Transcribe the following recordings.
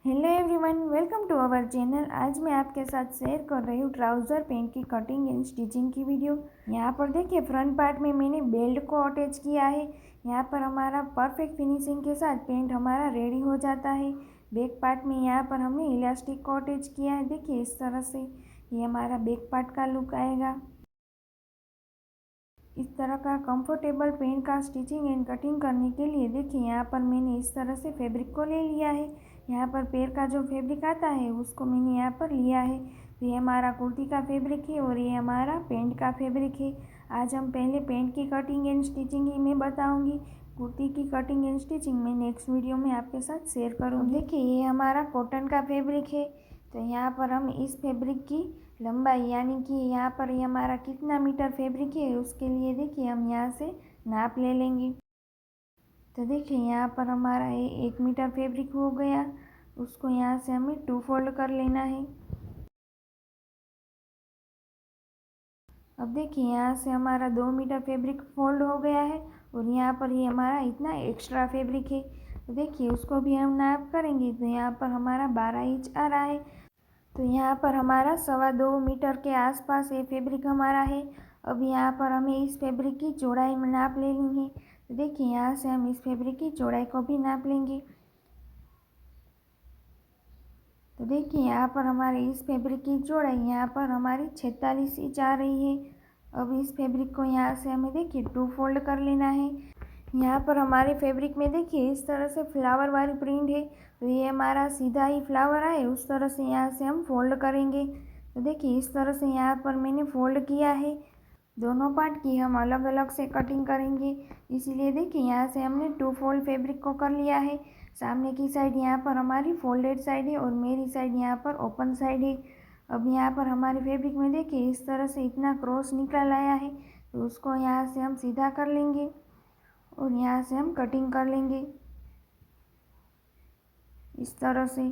Hello everyone, welcome to our channel. आज मैं आपके साथ शेयर कर रही हूँ ट्राउज़र पैंट की कटिंग एंड स्टिचिंग की वीडियो। यहाँ पर देखिए फ्रंट पार्ट में मैंने बेल्ट को अटैच किया है। यहाँ पर हमारा परफेक्ट फिनिशिंग के साथ पैंट हमारा रेडी हो जाता है। बैक पार्ट में यहाँ पर हमने इलास्टिक को अटैच किया है। देखिए इस तरह से ये हमारा बैक पार्ट का लुक आएगा। इस तरह का कंफर्टेबल पैंट का स्टिचिंग एंड कटिंग करने के लिए देखिए यहाँ पर मैंने इस तरह से फैब्रिक को ले लिया है। यहाँ पर पैर का जो फैब्रिक आता है उसको मैंने यहाँ पर लिया है। तो ये हमारा कुर्ती का फैब्रिक है और ये हमारा पैंट का फैब्रिक है। आज हम पहले पैंट की कटिंग एंड स्टिचिंग ही मैं बताऊँगी। कुर्ती की कटिंग एंड स्टिचिंग मैं नेक्स्ट वीडियो में आपके साथ शेयर करूँगी। देखिए ये हमारा कॉटन का फैब्रिक है। तो यहाँ पर हम इस फैब्रिक की लंबाई यानी कि यहाँ पर ये हमारा कितना मीटर फैब्रिक है उसके लिए देखिए हम यहाँ से नाप ले लेंगे। तो देखिए यहाँ पर हमारा ये 1 मीटर फैब्रिक हो गया। उसको यहाँ से हमें 2 फोल्ड कर लेना है। अब देखिए यहाँ से हमारा 2 मीटर फैब्रिक फोल्ड हो गया है और यहाँ पर ये हमारा इतना एक्स्ट्रा फैब्रिक है। तो देखिए उसको भी हम नाप करेंगे तो यहाँ पर हमारा 12 इंच आ रहा है। तो यहाँ पर हमारा 2.25 मीटर के आसपास ये फैब्रिक हमारा है। अब यहाँ पर हमें इस फैब्रिक की चौड़ाई में नाप लेनी है। तो देखिए यहाँ से हम इस फैब्रिक की चौड़ाई को भी नाप लेंगे। तो देखिए यहाँ पर हमारे इस फैब्रिक की चौड़ाई यहाँ पर हमारी 46 इंच आ रही है। अब इस फैब्रिक को यहाँ से हमें देखिए 2 फोल्ड कर लेना है। यहाँ पर हमारे फैब्रिक में देखिए इस तरह से फ्लावर वाली प्रिंट है। तो ये हमारा सीधा ही फ्लावर आए उस तरह से यहाँ से हम फोल्ड करेंगे। तो देखिए इस तरह से यहाँ पर मैंने फोल्ड किया है। दोनों पार्ट की हम अलग अलग से कटिंग करेंगे, इसीलिए देखिए यहाँ से हमने 2 फोल्ड फैब्रिक को कर लिया है। सामने की साइड यहाँ पर हमारी फोल्डेड साइड है और मेरी साइड यहाँ पर ओपन साइड है। अब यहाँ पर हमारे फैब्रिक में देखिए इस तरह से इतना क्रॉस निकल आया है। तो उसको यहाँ से हम सीधा कर लेंगे और यहाँ से हम कटिंग कर लेंगे इस तरह से।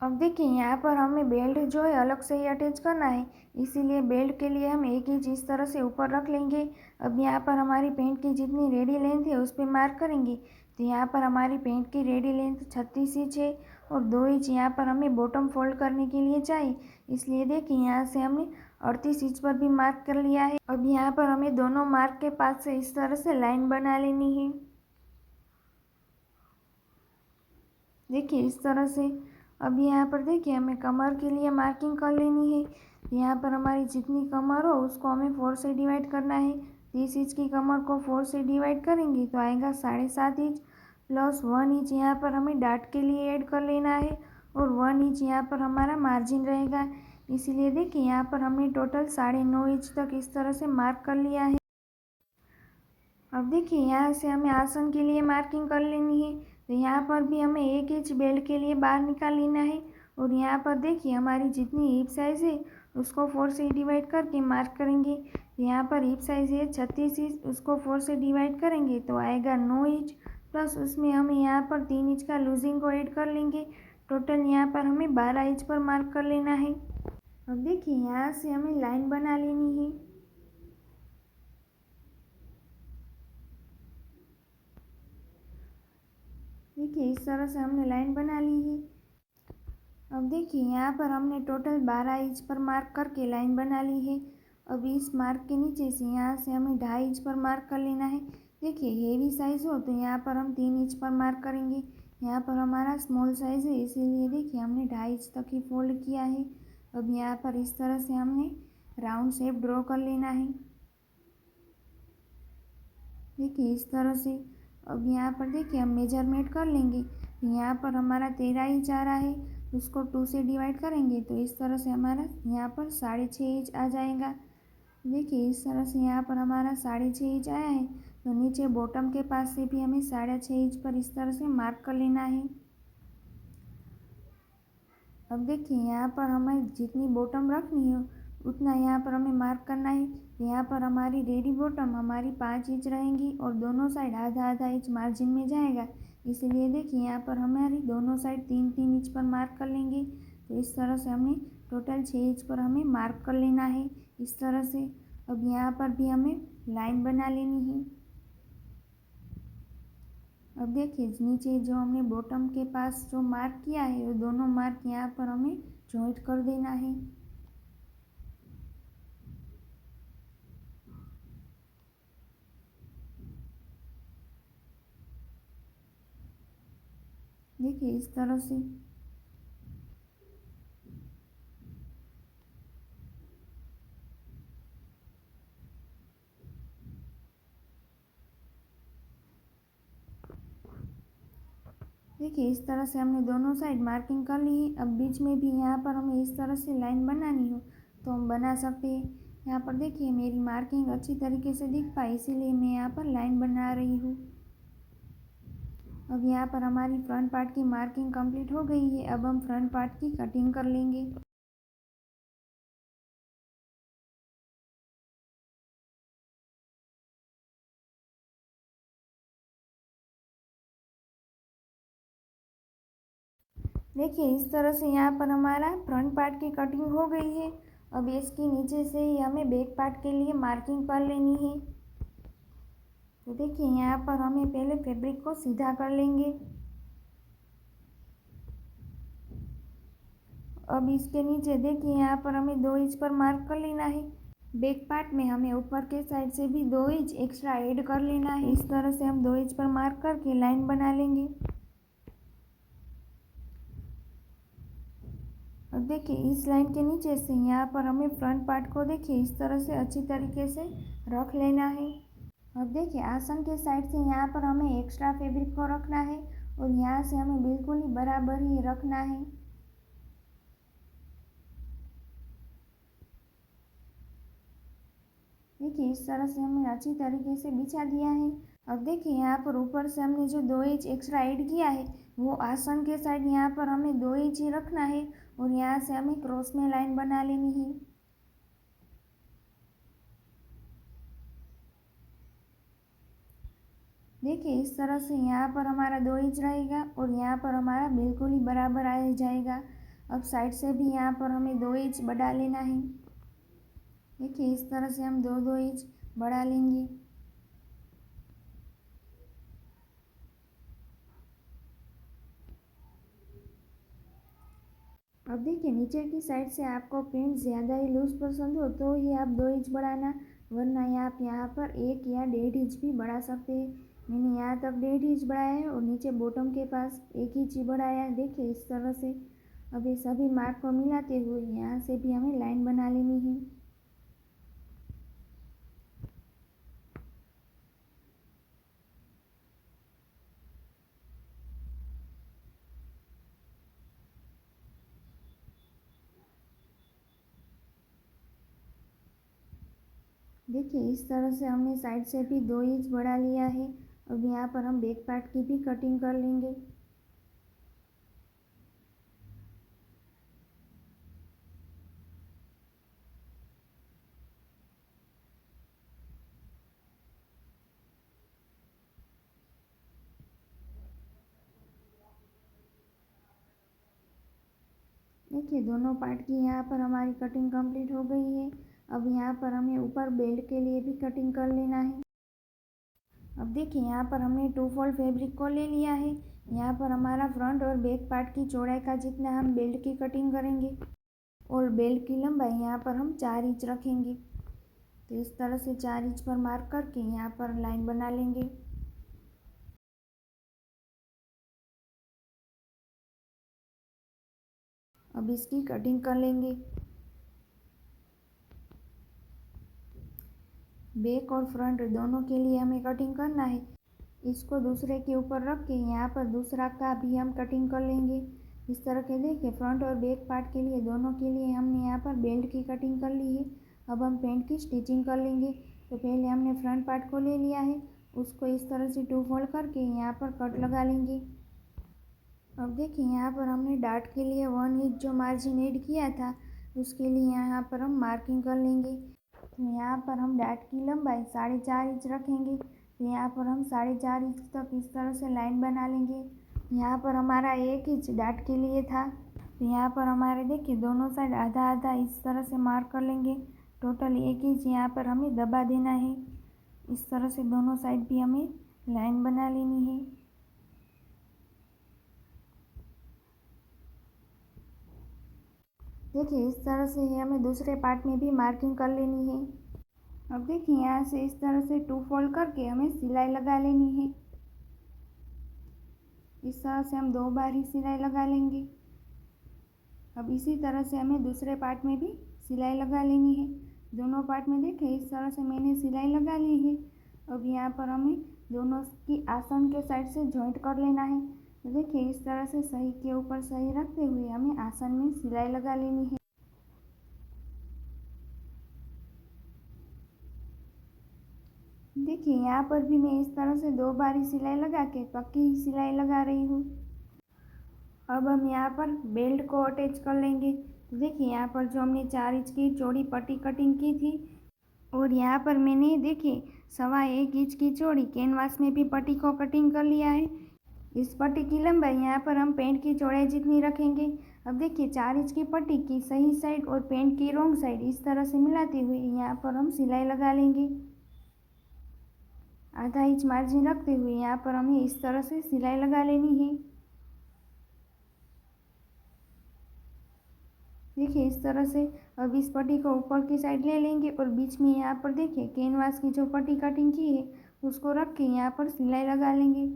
अब देखिए यहाँ पर हमें बेल्ट जो है अलग से ही अटैच करना है, इसीलिए बेल्ट के लिए हम 1 इंच इस तरह से ऊपर रख लेंगे। अब यहाँ पर हमारी पैंट की जितनी रेडी लेंथ है उस पर मार्क करेंगे। तो यहाँ पर हमारी पैंट की रेडी लेंथ 36 इंच है और 2 इंच यहाँ पर हमें बॉटम फोल्ड करने के लिए चाहिए, इसलिए देखिए यहाँ से हमने 38 इंच पर भी मार्क कर लिया है। अब यहाँ पर हमें दोनों मार्क के पास से इस तरह से लाइन बना लेनी है। देखिए इस तरह से। अब यहाँ पर देखिए हमें कमर के लिए मार्किंग कर लेनी है। यहाँ पर हमारी जितनी कमर हो उसको हमें 4 से डिवाइड करना है। 30 इंच की कमर को 4 से डिवाइड करेंगे तो आएगा 7.5 इंच प्लस 1 इंच यहाँ पर हमें डाट के लिए ऐड कर लेना है और 1 इंच यहाँ पर हमारा मार्जिन रहेगा। इसीलिए देखिए यहाँ पर हमने टोटल 9.5 इंच तक इस तरह से मार्क कर लिया है। अब देखिए यहाँ से हमें आसन के लिए मार्किंग कर लेनी है। तो यहाँ पर भी हमें 1 इंच बेल्ट के लिए बाहर निकाल लेना है और यहाँ पर देखिए हमारी जितनी हिप साइज़ है उसको 4 से डिवाइड करके मार्क करेंगे। तो यहाँ पर हिप साइज़ है 36 इंच, उसको 4 से डिवाइड करेंगे तो आएगा 9 इंच प्लस उसमें हमें यहाँ पर 3 इंच का लूजिंग को ऐड कर लेंगे। टोटल यहाँ पर हमें 12 इंच पर मार्क कर लेना है। अब देखिए यहाँ से हमें लाइन बना लेनी है। देखिए इस तरह से हमने लाइन बना ली है। अब देखिए यहाँ पर हमने टोटल 12 इंच पर मार्क करके लाइन बना ली है। अब इस मार्क के नीचे से यहाँ से हमें 2.5 इंच पर मार्क कर लेना है। देखिए हेवी साइज़ हो तो यहाँ पर हम 3 इंच पर मार्क करेंगे। यहाँ पर हमारा स्मॉल साइज़ है इसीलिए देखिए हमने 2.5 इंच तक ही फोल्ड किया है। अब यहाँ पर इस तरह से हमने राउंड शेप ड्रॉ कर लेना है। देखिए इस तरह से। अब यहाँ पर देखिए हम मेजरमेंट कर लेंगे। यहाँ पर हमारा 13 इंच आ रहा है, उसको 2 से डिवाइड करेंगे तो इस तरह से हमारा यहाँ पर 6.5 इंच आ जाएगा। देखिए इस तरह से यहाँ पर हमारा 6.5 इंच आया है। तो नीचे बॉटम के पास से भी हमें 6.5 इंच पर इस तरह से मार्क कर लेना है। अब देखिए यहाँ पर हमें जितनी बॉटम रखनी है उतना यहाँ पर हमें मार्क करना है। यहाँ पर हमारी रेडी बॉटम हमारी 5 इंच रहेंगी और दोनों साइड आधा आधा इंच मार्जिन में जाएगा, इसलिए देखिए यहाँ पर हमारी दोनों साइड 3-3 इंच पर मार्क कर लेंगे। तो इस तरह से हमने टोटल 6 इंच पर हमें मार्क कर लेना है इस तरह से। अब यहाँ पर भी हमें लाइन बना लेनी है। अब देखिए नीचे जो हमने बॉटम के पास जो मार्क किया है वो दोनों मार्क यहाँ पर हमें जॉइंट कर देना है। देखिए इस तरह से। देखिए इस तरह से हमने दोनों साइड मार्किंग कर ली है। अब बीच में भी यहाँ पर हमें इस तरह से लाइन बनानी हो तो हम बना सकते हैं। यहाँ पर देखिए मेरी मार्किंग अच्छी तरीके से दिख पाई, इसीलिए मैं यहाँ पर लाइन बना रही हूँ। अब यहाँ पर हमारी फ्रंट पार्ट की मार्किंग कंप्लीट हो गई है। अब हम फ्रंट पार्ट की कटिंग कर लेंगे। देखिए इस तरह से यहाँ पर हमारा फ्रंट पार्ट की कटिंग हो गई है। अब इसकी नीचे से ही हमें बैक पार्ट के लिए मार्किंग कर लेनी है। तो देखिए यहाँ पर हमें पहले फैब्रिक को सीधा कर लेंगे। अब इसके नीचे देखिए यहाँ पर हमें 2 इंच पर मार्क कर लेना है। बैक पार्ट में हमें ऊपर के साइड से भी 2 इंच एक्स्ट्रा ऐड कर लेना है। इस तरह से हम 2 इंच पर मार्क करके लाइन बना लेंगे। अब देखिए इस लाइन के नीचे से यहाँ पर हमें फ्रंट पार्ट को देखिए इस तरह से अच्छी तरीके से रख लेना है। अब देखिए आसन के साइड से यहाँ पर हमें एक्स्ट्रा फैब्रिक को रखना है और यहाँ से हमें बिल्कुल ही बराबर ही रखना है। देखिए इस तरह से हमने अच्छी तरीके से बिछा दिया है। अब देखिए यहाँ पर ऊपर से हमने जो 2 इंच एक्स्ट्रा ऐड किया है वो आसन के साइड यहाँ पर हमें 2 इंच ही रखना है और यहाँ से हमें क्रॉस में लाइन बना लेनी है। देखिए इस तरह से यहाँ पर हमारा 2 इंच रहेगा और यहाँ पर हमारा बिल्कुल ही बराबर आ जाएगा। अब साइड से भी यहाँ पर हमें 2 इंच बढ़ा लेना है। देखिए इस तरह से हम 2-2 इंच बढ़ा लेंगे। अब देखिए नीचे की साइड से आपको पेंट ज़्यादा ही लूज़ पसंद हो तो ही आप 2 इंच बढ़ाना, वरना आप यहाँ पर 1 या 1.5 इंच भी बढ़ा सकते हैं। मैंने यहाँ तक 1.5 इंच बढ़ाया है और नीचे बॉटम के पास 1 इंच ही बढ़ाया है। देखिए इस तरह से। अब ये सभी मार्क को मिलाते हुए यहाँ से भी हमें लाइन बना लेनी है। देखिए इस तरह से हमने साइड से भी 2 इंच बढ़ा लिया है। अब यहाँ पर हम बैक पार्ट की भी कटिंग कर लेंगे। देखिए दोनों पार्ट की यहाँ पर हमारी कटिंग कंप्लीट हो गई है। अब यहाँ पर हमें ऊपर बेल्ट के लिए भी कटिंग कर लेना है। अब देखिए यहाँ पर हमने 2 फोल्ड फैब्रिक को ले लिया है। यहाँ पर हमारा फ्रंट और बैक पार्ट की चौड़ाई का जितना हम बेल्ट की कटिंग करेंगे और बेल्ट की लंबाई यहाँ पर हम 4 इंच रखेंगे। तो इस तरह से 4 इंच पर मार्क करके यहाँ पर लाइन बना लेंगे। अब इसकी कटिंग कर लेंगे। बैक और फ्रंट दोनों के लिए हमें कटिंग करना है। इसको दूसरे के ऊपर रख के यहाँ पर दूसरा का भी हम कटिंग कर लेंगे। इस तरह के देखिए फ्रंट और बैक पार्ट के लिए दोनों के लिए हमने यहाँ पर बेल्ट की कटिंग कर ली है। अब हम पैंट की स्टिचिंग कर लेंगे। तो पहले हमने फ्रंट पार्ट को ले लिया है, उसको इस तरह से 2 फोल्ड करके यहाँ पर कट लगा लेंगे। अब देखिए यहाँ पर हमने डार्ट के लिए 1 इंच जो मार्जिन ऐड किया था उसके लिए यहाँ पर हम मार्किंग कर लेंगे। तो यहाँ पर हम डार्ट की लंबाई 4.5 इंच रखेंगे। तो यहाँ पर हम 4.5 इंच तक इस तरह से लाइन बना लेंगे। यहाँ पर हमारा 1 इंच डार्ट के लिए था। तो यहाँ पर हमारे देखिए दोनों साइड आधा आधा इस तरह से मार्क कर लेंगे। टोटल 1 इंच यहाँ पर हमें दबा देना है। इस तरह से दोनों साइड भी हमें लाइन बना लेनी है। देखिए इस तरह से है, हमें दूसरे पार्ट में भी मार्किंग कर लेनी है। अब देखिए यहाँ से इस तरह से 2 फोल्ड करके हमें सिलाई लगा लेनी है। इस तरह से हम 2 बार ही सिलाई लगा लेंगे। अब इसी तरह से हमें दूसरे पार्ट में भी सिलाई लगा लेनी है। दोनों पार्ट में देखिए इस तरह से मैंने सिलाई लगा ली है। अब यहाँ पर हमें दोनों की आसन के साइड से जॉइंट कर लेना है। तो देखिए इस तरह से सही के ऊपर सही रखते हुए हमें आसन में सिलाई लगा लेनी है। देखिए यहाँ पर भी मैं इस तरह से 2 बार ही सिलाई लगा के पक्की ही सिलाई लगा रही हूँ। अब हम यहाँ पर बेल्ट को अटैच कर लेंगे। तो देखिए यहाँ पर जो हमने 4 इंच की चौड़ी पट्टी कटिंग की थी और यहाँ पर मैंने देखिए 1.25 इंच की चौड़ी कैनवास में भी पट्टी को कटिंग कर लिया है। इस पट्टी की लंबाई यहाँ पर हम पेंट की चौड़ाई जितनी रखेंगे। अब देखिए 4 इंच की पट्टी की सही साइड और पेंट की रॉन्ग साइड इस तरह से मिलाते हुए यहाँ पर हम सिलाई लगा लेंगे। आधा इंच मार्जिन रखते हुए यहाँ पर हमें इस तरह से सिलाई लगा लेनी है। देखिए इस तरह से अब इस पट्टी को ऊपर की साइड ले लेंगे और बीच में यहाँ पर देखिए कैनवास की जो पट्टी कटिंग की है उसको रख के यहाँ पर सिलाई लगा लेंगे।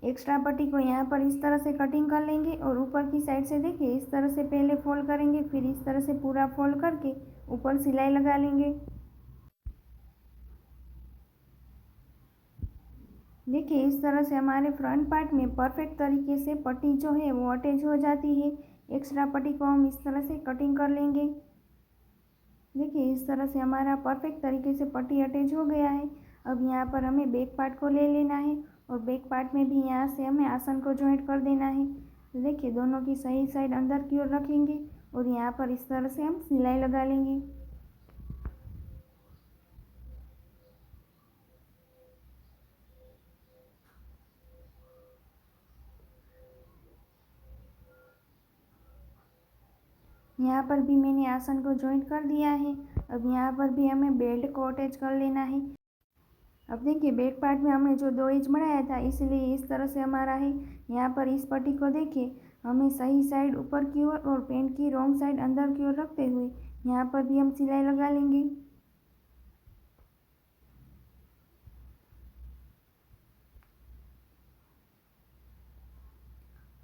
एक्स्ट्रा पट्टी को यहाँ पर इस तरह से कटिंग कर लेंगे और ऊपर की साइड से देखिए इस तरह से पहले फोल्ड करेंगे, फिर इस तरह से पूरा फोल्ड करके ऊपर सिलाई लगा लेंगे। देखिए इस तरह से हमारे फ्रंट पार्ट में परफेक्ट तरीके से पट्टी जो है वो अटैच हो जाती है। एक्स्ट्रा पट्टी को हम इस तरह से कटिंग कर लेंगे। देखिए इस तरह से हमारा परफेक्ट तरीके से पट्टी अटैच हो गया है। अब यहाँ पर हमें बैक पार्ट को ले लेना है और बैक पार्ट में भी यहाँ से हमें आसन को जॉइंट कर देना है। तो देखिए दोनों की सही साइड अंदर की ओर रखेंगे और यहाँ पर इस तरह से हम सिलाई लगा लेंगे। यहाँ पर भी मैंने आसन को जॉइंट कर दिया है। अब यहाँ पर भी हमें बेल्ट को अटैच कर लेना है। अब देखिए बैक पार्ट में हमने जो 2 इंच बढ़ाया था इसलिए इस तरह से हमारा है। यहाँ पर इस पट्टी को देखिए हमें सही साइड ऊपर की ओर और पेंट की रॉन्ग साइड अंदर की ओर रखते हुए यहाँ पर भी हम सिलाई लगा लेंगे।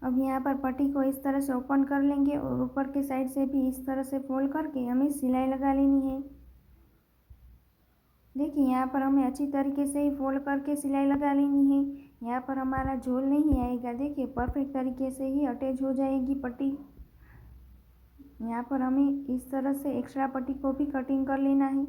अब यहाँ पर पट्टी को इस तरह से ओपन कर लेंगे और ऊपर के साइड से भी इस तरह से फोल्ड करके हमें सिलाई लगा लेनी है। देखिए यहाँ पर हमें अच्छी तरीके से ही फोल्ड करके सिलाई लगा लेनी है। यहाँ पर हमारा झोल नहीं आएगा। देखिए परफेक्ट तरीके से ही अटैच हो जाएगी पट्टी। यहाँ पर हमें इस तरह से एक्स्ट्रा पट्टी को भी कटिंग कर लेना है।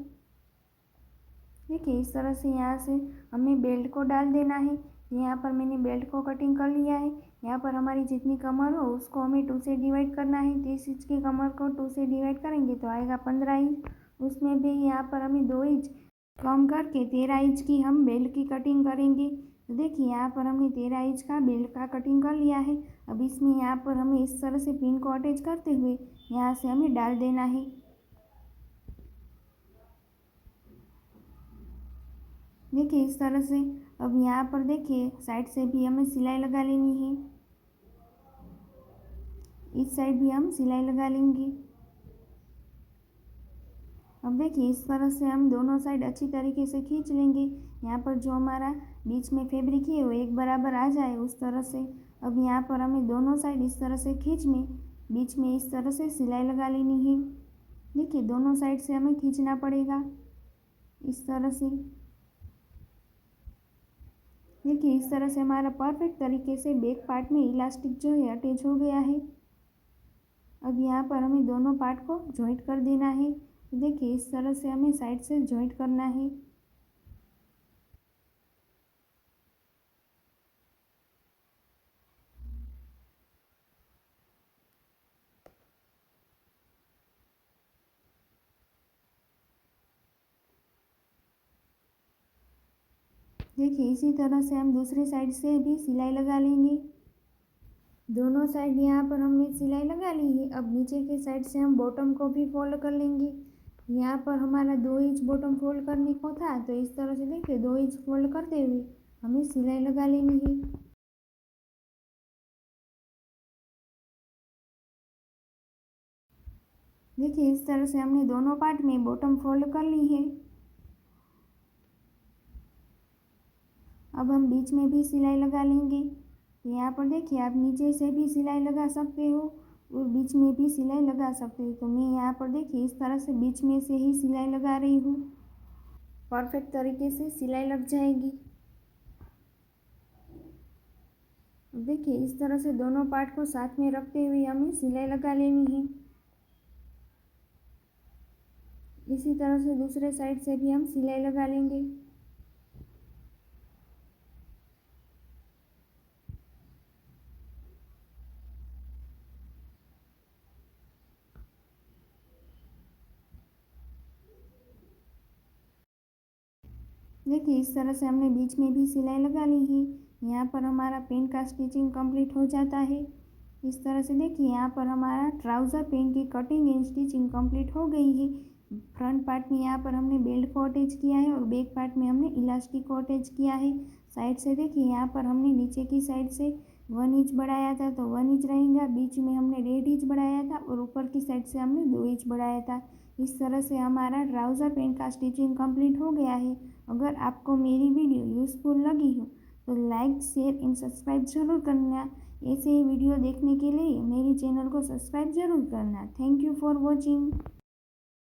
देखिए इस तरह से यहाँ से हमें बेल्ट को डाल देना है। यहाँ पर मैंने बेल्ट को कटिंग कर लिया है। यहाँ पर हमारी जितनी कमर हो उसको हमें 2 से डिवाइड करना है। 30 इंच की कमर को 2 से डिवाइड करेंगे तो आएगा 15 इंच। उसमें भी यहाँ पर हमें 2 इंच कम करके 13 इंच की हम बेल्ट की कटिंग करेंगे। तो देखिए यहाँ पर हमने 13 इंच का बेल्ट का कटिंग कर लिया है। अब इसमें यहाँ पर हमें इस तरह से पिन को अटैच करते हुए यहाँ से हमें डाल देना है। देखिए इस तरह से अब यहाँ पर देखिए साइड से भी हमें सिलाई लगा लेनी है। इस साइड भी हम सिलाई लगा लेंगे। अब देखिए इस तरह से हम दोनों साइड अच्छी तरीके से खींच लेंगे। यहाँ पर जो हमारा बीच में फैब्रिक है वो एक बराबर आ जाए उस तरह से। अब यहाँ पर हमें दोनों साइड इस तरह से खींच में बीच में इस तरह से सिलाई लगा लेनी है। देखिए दोनों साइड से हमें खींचना पड़ेगा इस तरह से। देखिए इस तरह से हमारा परफेक्ट तरीके से बैक पार्ट में इलास्टिक जो है अटैच हो गया है। अब यहाँ पर हमें दोनों पार्ट को जॉइंट कर देना है। देखिए इस तरह से हमें साइड से जॉइंट करना है। देखिए इसी तरह से हम दूसरी साइड से भी सिलाई लगा लेंगे। दोनों साइड यहाँ पर हमने सिलाई लगा ली है। अब नीचे के साइड से हम बॉटम को भी फोल्ड कर लेंगे। यहाँ पर हमारा 2 इंच बॉटम फोल्ड करने को था तो इस तरह से देखिए 2 इंच फोल्ड करते हुए हमें सिलाई लगा लेनी है। देखिए इस तरह से हमने दोनों पार्ट में बॉटम फोल्ड कर ली है। अब हम बीच में भी सिलाई लगा लेंगे। यहाँ पर देखिए आप नीचे से भी सिलाई लगा सकते हो और बीच में भी सिलाई लगा सकते हो। तो मैं यहाँ पर देखिए इस तरह से बीच में से ही सिलाई लगा रही हूँ। परफेक्ट तरीके से सिलाई लग जाएगी। देखिए इस तरह से दोनों पार्ट को साथ में रखते हुए हमें सिलाई लगा लेनी है। इसी तरह से दूसरे साइड से भी हम सिलाई लगा लेंगे। देखिए इस तरह से हमने बीच में भी सिलाई लगा ली है। यहाँ पर हमारा पैंट का स्टिचिंग कंप्लीट हो जाता है। इस तरह से देखिए यहाँ पर हमारा ट्राउज़र पैंट की कटिंग एंड स्टिचिंग कंप्लीट हो गई है। फ्रंट पार्ट में यहाँ पर हमने बेल्ट को अटैच किया है और बैक पार्ट में हमने इलास्टिक को अटैच किया है। साइड से देखिए यहाँ पर हमने नीचे की साइड से 1 इंच बढ़ाया था तो 1 इंच रहेगा, बीच में हमने 1.5 इंच बढ़ाया था और ऊपर की साइड से हमने 2 इंच बढ़ाया था। इस तरह से हमारा ट्राउज़र पैंट का स्टिचिंग कंप्लीट हो गया है। अगर आपको मेरी वीडियो यूज़फुल लगी हो तो लाइक शेयर एंड सब्सक्राइब ज़रूर करना। ऐसे ही वीडियो देखने के लिए मेरी चैनल को सब्सक्राइब ज़रूर करना। Thank you for watching.